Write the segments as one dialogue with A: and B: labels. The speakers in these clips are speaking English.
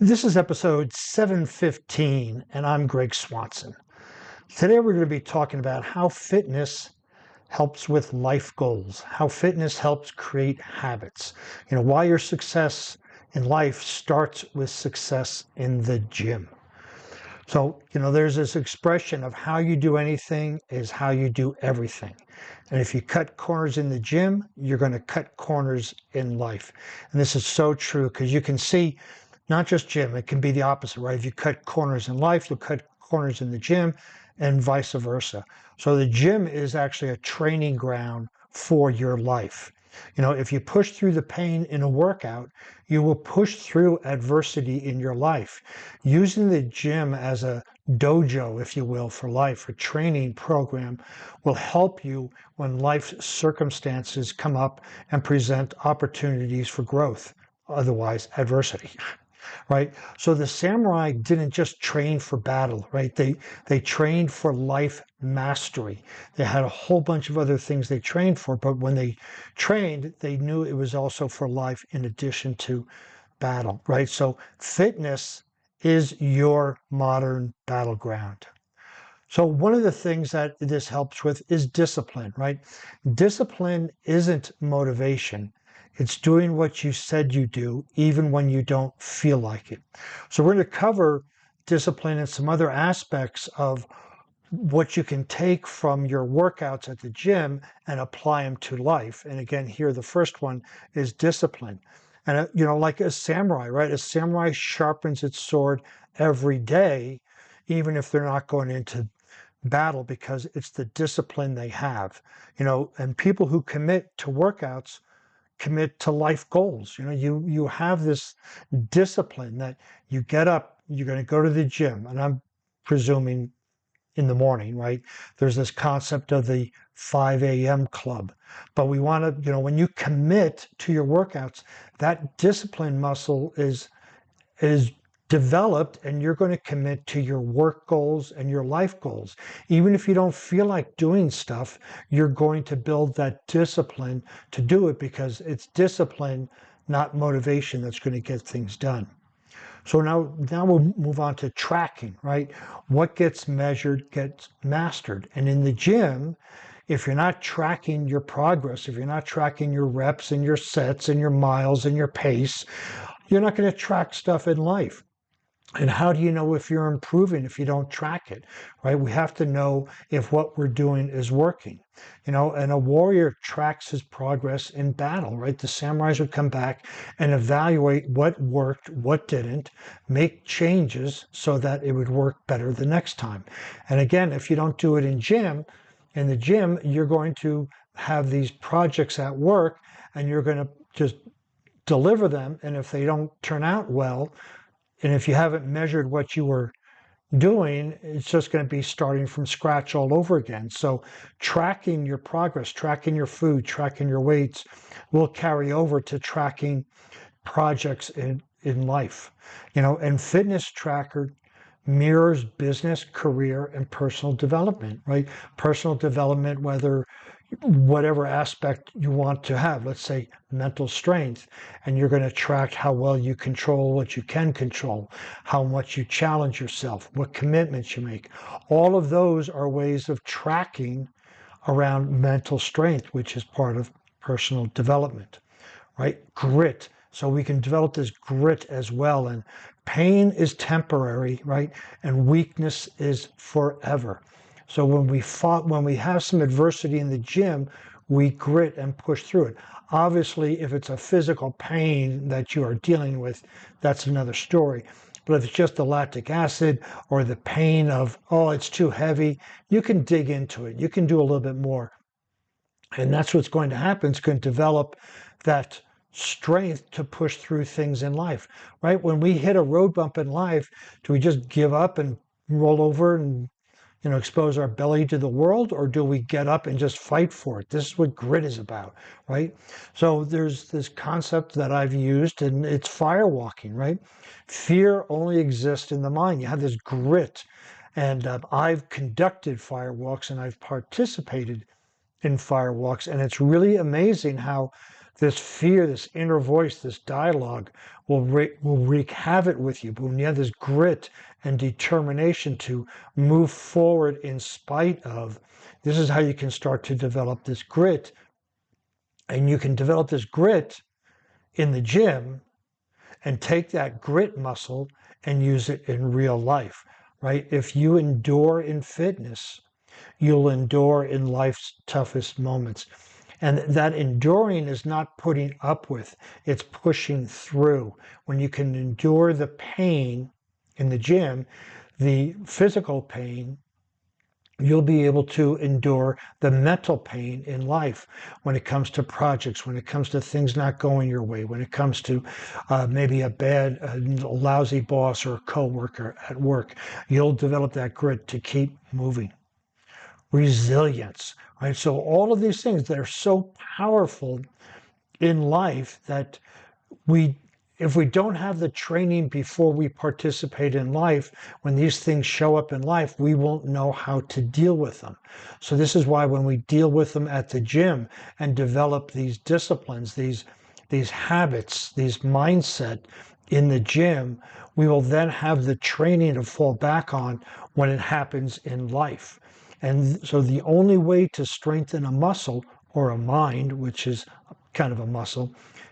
A: This is episode 715, and I'm Greg Swanson. Today we're going to be talking about how fitness helps with life goals, how fitness helps create habits. Why your success in life starts with success in the gym. So, there's this expression of how you do anything is how you do everything. And if you cut corners in the gym, you're going to cut corners in life. And this is so true because you can see not just gym, it can be the opposite, right? If you cut corners in life, you'll cut corners in the gym and vice versa. So the gym is actually a training ground for your life. If you push through the pain in a workout, you will push through adversity in your life. Using the gym as a dojo, if you will, for life, a training program, will help you when life circumstances come up and present opportunities for growth, otherwise adversity. Right? So the samurai didn't just train for battle, right? They trained for life mastery. They had a whole bunch of other things they trained for, but when they trained, they knew it was also for life in addition to battle, right? So fitness is your modern battleground. So one of the things that this helps with is discipline, right? Discipline isn't motivation. It's doing what you said you do, even when you don't feel like it. So we're going to cover discipline and some other aspects of what you can take from your workouts at the gym and apply them to life. And again, here, the first one is discipline. And, like a samurai, right? A samurai sharpens its sword every day, even if they're not going into battle, because it's the discipline they have, and people who commit to workouts commit to life goals. You have this discipline that you get up, you're going to go to the gym, and I'm presuming in the morning, right? There's this concept of the 5 a.m. club. But we want to, when you commit to your workouts, that discipline muscle is developed, and you're going to commit to your work goals and your life goals. Even if you don't feel like doing stuff, you're going to build that discipline to do it, because it's discipline, not motivation, that's going to get things done. So now we'll move on to tracking, right? What gets measured gets mastered. And in the gym, if you're not tracking your progress, if you're not tracking your reps and your sets and your miles and your pace, you're not going to track stuff in life. And how do you know if you're improving if you don't track it, right? We have to know if what we're doing is working, and a warrior tracks his progress in battle, right? The samurais would come back and evaluate what worked, what didn't, make changes so that it would work better the next time. And again, if you don't do it in the gym, you're going to have these projects at work and you're going to just deliver them. And if they don't turn out well, and if you haven't measured what you were doing, it's just going to be starting from scratch all over again. So tracking your progress, tracking your food, tracking your weights will carry over to tracking projects in life. And fitness tracker mirrors business, career, and personal development, right? Personal development, whatever aspect you want to have, let's say mental strength, and you're going to track how well you control what you can control, how much you challenge yourself, what commitments you make. All of those are ways of tracking around mental strength, which is part of personal development, right? Grit. So we can develop this grit as well. And pain is temporary, right? And weakness is forever. So when we have some adversity in the gym, we grit and push through it. Obviously, if it's a physical pain that you are dealing with, that's another story. But if it's just the lactic acid or the pain of, oh, it's too heavy, you can dig into it. You can do a little bit more. And that's what's going to happen. It's going to develop that strength to push through things in life, right? When we hit a road bump in life, do we just give up and roll over and expose our belly to the world, or do we get up and just fight for it? This is what grit is about, right? So there's this concept that I've used, and it's firewalking, right? Fear only exists in the mind. You have this grit, and I've conducted firewalks and I've participated in firewalks, and it's really amazing how this fear, this inner voice, this dialogue will wreak havoc with you. But when you have this grit and determination to move forward in spite of, this is how you can start to develop this grit. And you can develop this grit in the gym and take that grit muscle and use it in real life, right? If you endure in fitness, you'll endure in life's toughest moments. And that enduring is not putting up with, it's pushing through. When you can endure the pain in the gym, the physical pain, you'll be able to endure the mental pain in life when it comes to projects, when it comes to things not going your way, when it comes to maybe a lousy boss or a coworker at work. You'll develop that grit to keep moving. Resilience, right? So all of these things that are so powerful in life that if we don't have the training before we participate in life, when these things show up in life, we won't know how to deal with them. So this is why when we deal with them at the gym and develop these disciplines, these habits, these mindset in the gym, we will then have the training to fall back on when it happens in life. And so the only way to strengthen a muscle or a mind, which is kind of a muscle,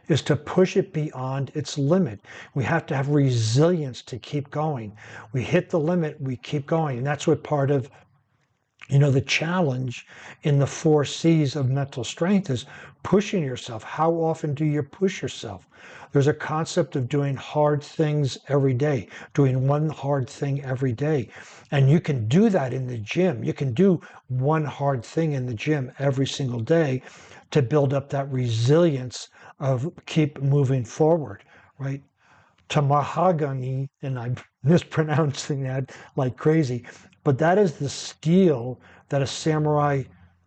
A: is to push it beyond its limit. We have to have resilience to keep going. We hit the limit, we keep going. And that's what part of the challenge in the 4 C's of mental strength is pushing yourself. How often do you push yourself? There's a concept of doing hard things every day, doing one hard thing every day. And you can do that in the gym. You can do one hard thing in the gym every single day to build up that resilience of keep moving forward, right? Tamahagani, and I'm mispronouncing that like crazy, but that is the steel that a samurai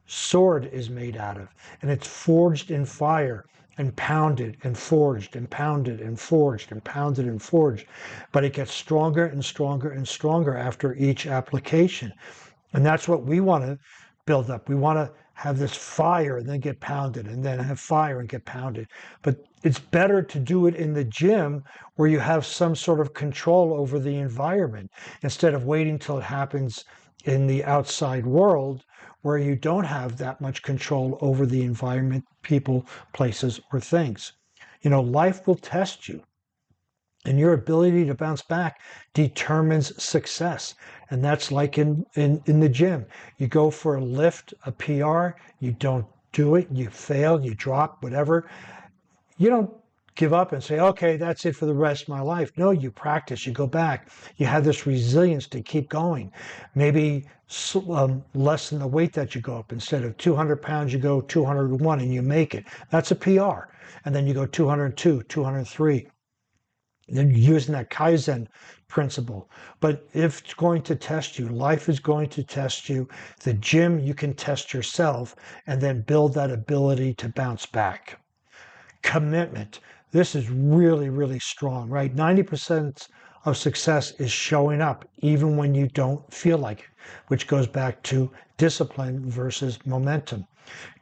A: sword is made out of. And it's forged in fire and pounded and forged and pounded and forged and pounded and forged. But it gets stronger and stronger and stronger after each application. And that's what we want to build up. We want to have this fire and then get pounded and then have fire and get pounded. But it's better to do it in the gym where you have some sort of control over the environment instead of waiting till it happens in the outside world where you don't have that much control over the environment, people, places, or things. Life will test you. And your ability to bounce back determines success. And that's like in the gym. You go for a lift, a PR, you don't do it, you fail, you drop, whatever. You don't give up and say, okay, that's it for the rest of my life. No, you practice, you go back. You have this resilience to keep going. Maybe lessen the weight that you go up. Instead of 200 pounds, you go 201 and you make it. That's a PR. And then you go 202, 203. They're using that Kaizen principle. But if it's going to test you, life is going to test you. The gym, you can test yourself and then build that ability to bounce back. Commitment. This is really, really strong, right? 90% of success is showing up even when you don't feel like it, which goes back to discipline versus momentum.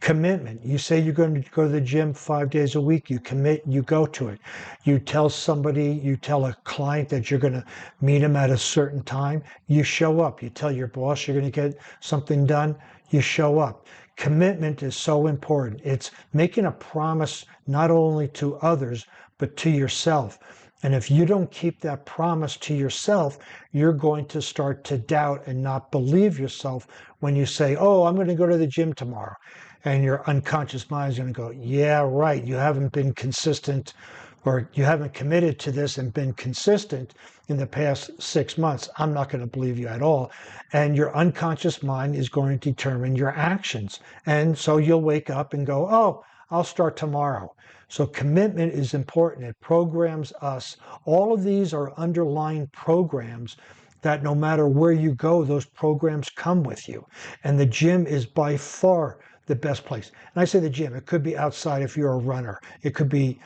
A: Commitment. You say you're going to go to the gym 5 days a week. You commit, you go to it. You tell a client that you're going to meet him at a certain time. You show up. You tell your boss you're going to get something done. You show up. Commitment is so important. It's making a promise not only to others, but to yourself. And if you don't keep that promise to yourself, you're going to start to doubt and not believe yourself when you say, oh, I'm going to go to the gym tomorrow. And your unconscious mind is going to go, yeah, right. You haven't been consistent, or you haven't committed to this and been consistent in the past 6 months. I'm not going to believe you at all. And your unconscious mind is going to determine your actions. And so you'll wake up and go, oh, I'll start tomorrow. So commitment is important. It programs us. All of these are underlying programs that no matter where you go, those programs come with you. And the gym is by far the best place. And I say the gym, it could be outside if you're a runner. It could be,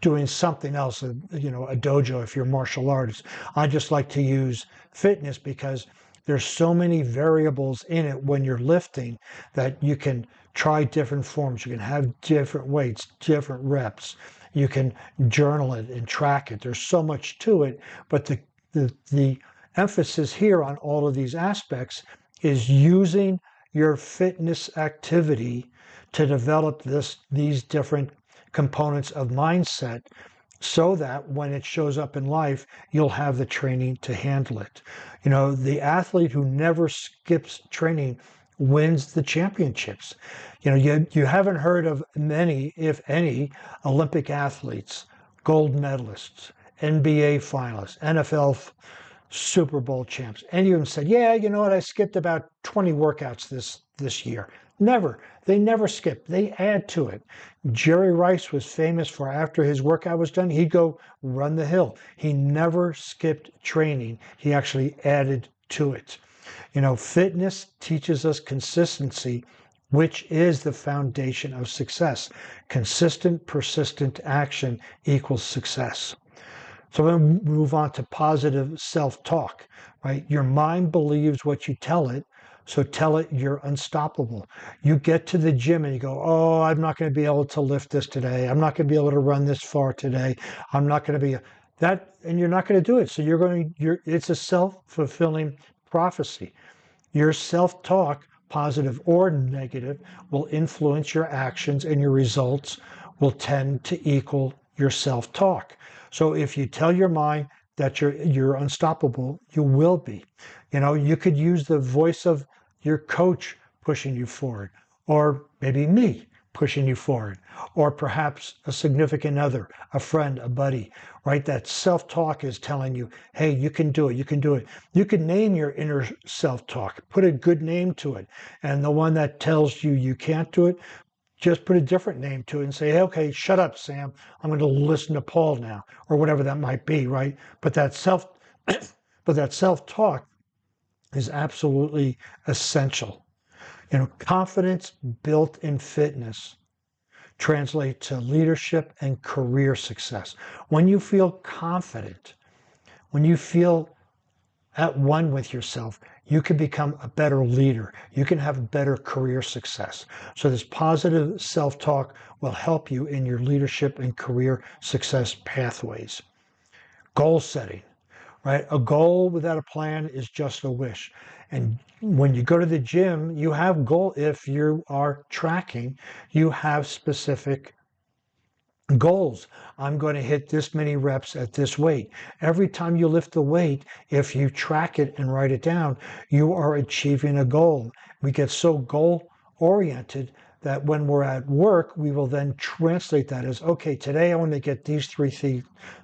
A: doing something else, a dojo if you're a martial artist. I just like to use fitness because there's so many variables in it when you're lifting that you can Try different forms. You can have different weights, different reps. You can journal it and track it. There's so much to it, but the emphasis here on all of these aspects is using your fitness activity to develop these different components of mindset so that when it shows up in life, you'll have the training to handle it. You know, the athlete who never skips training wins the championships. You know, you haven't heard of many, if any, Olympic athletes, gold medalists, NBA finalists, NFL Super Bowl champs. Any of them said, yeah, you know what, I skipped about 20 workouts this year. Never. They never skip. They add to it. Jerry Rice was famous for after his workout was done, he'd go run the hill. He never skipped training. He actually added to it. You know, fitness teaches us consistency, which is the foundation of success. Consistent, persistent action equals success. So we're going to move on to positive self-talk, right? Your mind believes what you tell it, so tell it you're unstoppable. You get to the gym and you go, oh, I'm not going to be able to lift this today. I'm not going to be able to run this far today. I'm not going to be that, and you're not going to do it. So it's a self-fulfilling prophecy. Your self-talk, positive or negative, will influence your actions, and your results will tend to equal your self-talk. So if you tell your mind that you're unstoppable, you will be. You know, you could use the voice of your coach pushing you forward, or maybe me pushing you forward, or perhaps a significant other, a friend, a buddy, right? That self-talk is telling you, hey, you can do it, you can do it. You can name your inner self-talk, put a good name to it. And the one that tells you you can't do it, just put a different name to it and say, hey, okay, shut up, Sam. I'm going to listen to Paul now, or whatever that might be, right? But that self-talk is absolutely essential. You know, confidence built in fitness translates to leadership and career success. When you feel confident, when you feel at one with yourself, you can become a better leader. You can have better career success. So this positive self-talk will help you in your leadership and career success pathways. Goal setting, right? A goal without a plan is just a wish. And when you go to the gym, you have goal. If you are tracking, you have specific goals. I'm going to hit this many reps at this weight. Every time you lift the weight, if you track it and write it down, you are achieving a goal. We get so goal oriented that when we're at work, we will then translate that as, okay, today I want to get these three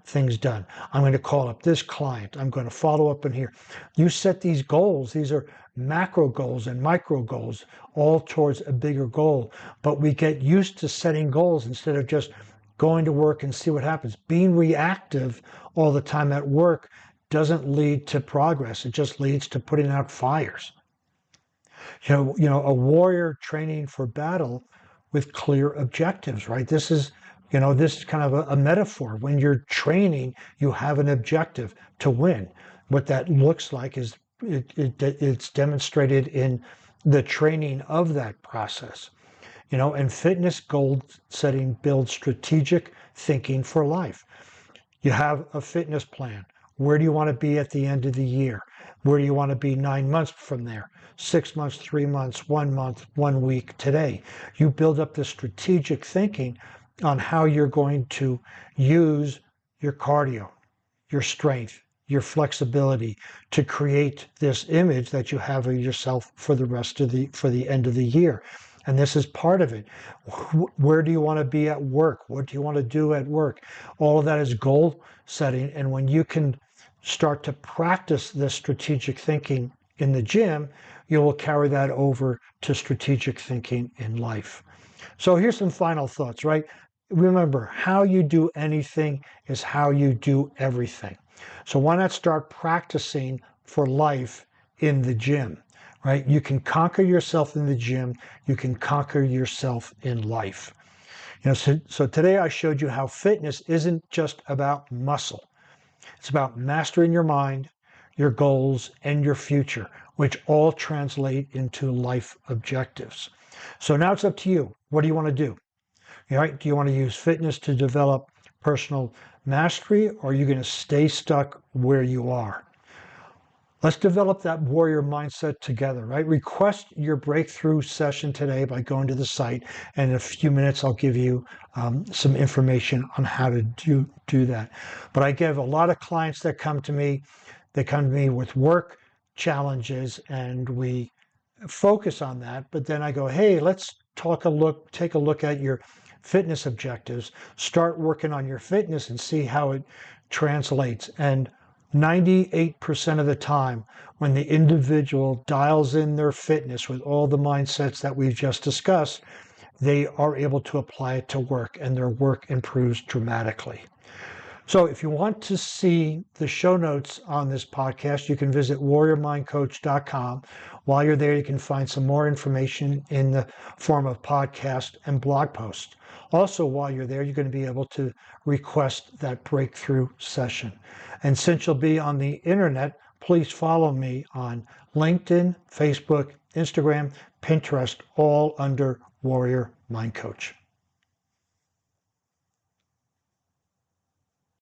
A: things done. I'm going to call up this client. I'm going to follow up in here. You set these goals. These are macro goals and micro goals, all towards a bigger goal. But we get used to setting goals instead of just going to work and see what happens. Being reactive all the time at work doesn't lead to progress. It just leads to putting out fires. You know, a warrior training for battle with clear objectives, right? This is kind of a metaphor. When you're training, you have an objective to win. What that looks like is it's demonstrated in the training of that process. You know, and fitness goal setting builds strategic thinking for life. You have a fitness plan. Where do you want to be at the end of the year? Where do you want to be 9 months from there? 6 months, 3 months, 1 month, 1 week today. You build up the strategic thinking on how you're going to use your cardio, your strength, your flexibility to create this image that you have of yourself for the end of the year. And this is part of it. Where do you want to be at work? What do you want to do at work? All of that is goal setting. And when you can start to practice this strategic thinking in the gym, you will carry that over to strategic thinking in life. So here's some final thoughts, right? Remember, how you do anything is how you do everything. So why not start practicing for life in the gym? Right? You can conquer yourself in the gym. You can conquer yourself in life. You know, so today I showed you how fitness isn't just about muscle. It's about mastering your mind, your goals, and your future, which all translate into life objectives. So now it's up to you. What do you want to do? All right, do you want to use fitness to develop personal mastery, or are you going to stay stuck where you are? Let's develop that warrior mindset together, right? Request your breakthrough session today by going to the site. And in a few minutes, I'll give you some information on how to do that. But I give a lot of clients that come to me, they come to me with work challenges, and we focus on that. But then I go, hey, let's take a look at your fitness objectives, start working on your fitness and see how it translates. And 98% of the time, when the individual dials in their fitness with all the mindsets that we've just discussed, they are able to apply it to work, and their work improves dramatically. So if you want to see the show notes on this podcast, you can visit warriormindcoach.com. While you're there, you can find some more information in the form of podcast and blog posts. Also, while you're there, you're going to be able to request that breakthrough session. And since you'll be on the internet, please follow me on LinkedIn, Facebook, Instagram, Pinterest, all under Warrior Mind Coach.